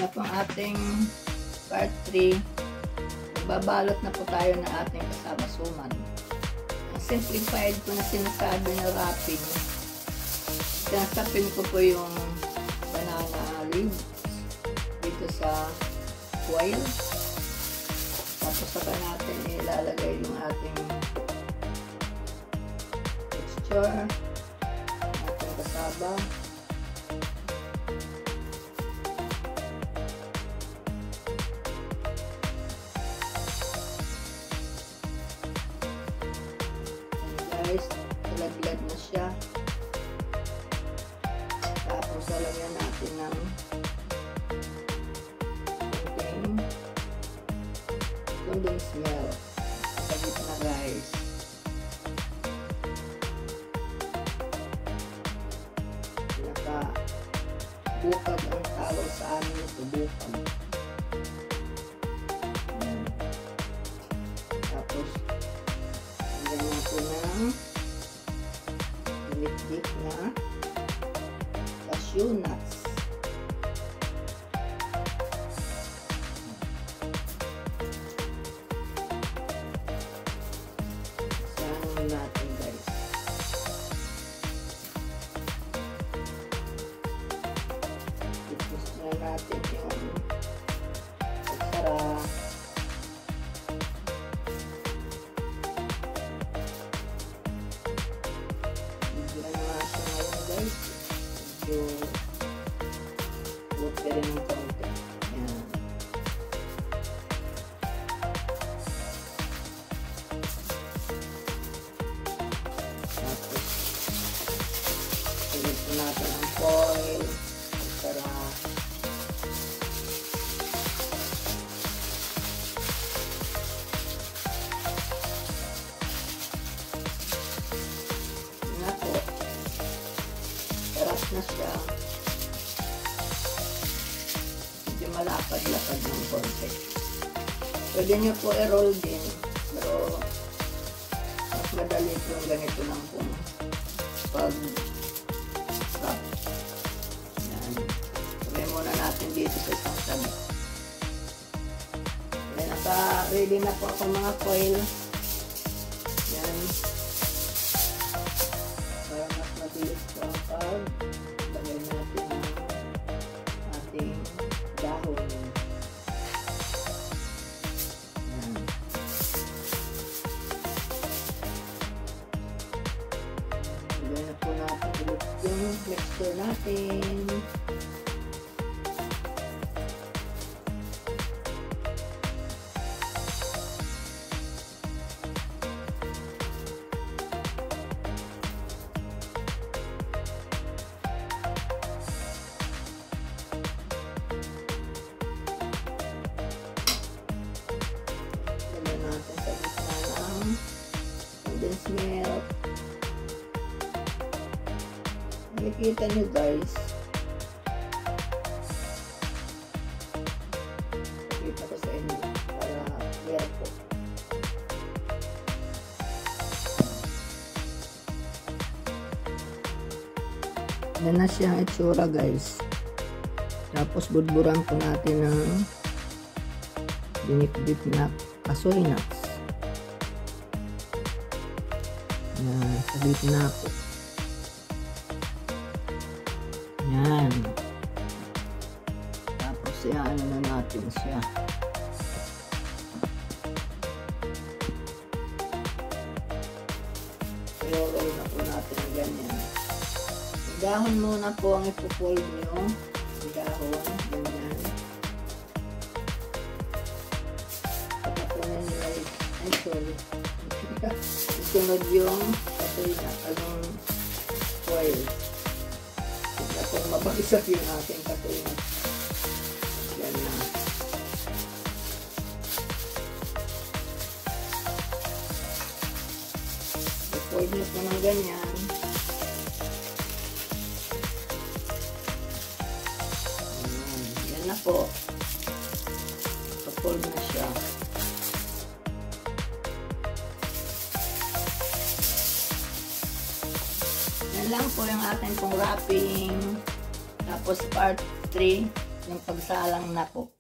na po ang ating part 3. Magbabalot na po tayo ng ating kasama suman. Ang simplified ko na sinasabi na wrapping, sinasapin ko po yung banana leaves dito sa foil. Tapos saka natin ilalagay yung ating texture, ating kasaba. Guys, talaglag na siya. Tapos lalagyan natin ng konting condensed milk sa gitna, guys. Bukag ang tawag sa amin ito, bukag. Tapos lagyan natin ng dip na cashew nuts. Isahan natin, guys. Ipos na natin yung pagsara. Bigyan na siya ngayon, guys. Medyo water rin ng konti. Yan. Tapos ulit po natin ang foil para na po, sarap na siya. Medyo malapad-lapad ng konti. Pwede nyo po i-roll din, pero mas madali po yung ganito lang po pag stop. Yan. Sabay muna natin dito sa isang tabi. Yan, naka-ready na po ako mga foil. Yan. Para mas mabilis po ang paglagay natin ng ating dahon. Yan. Lagay na po natin ulit yung mixture natin. Lagyan natin sa gitna ng condensed milk. Nakikita nyo, guys. Nakikita ko sa inyo para clear po. Yan na siyang itsura, guys. Tapos budburan po natin ng dinikdik na kasoy nuts. Yan, sa gitna po. Yan. Tapos yan, ano na natin siya. I-roll na po natin ganyan. Dahon muna po ang ipo-fold nyo. Dahon, ganyan. Patapunin nyo ay sorry. Isunod yung kasoy na anong foil. Tignan po mabagsak yung aking kasoy na. Yan na. I-fold nyo po ng ganyan. Yan na po. Pa-fold na siya. Yan lang po yung ating pong wrapping. Tapos part 3. yung pagsalang na po.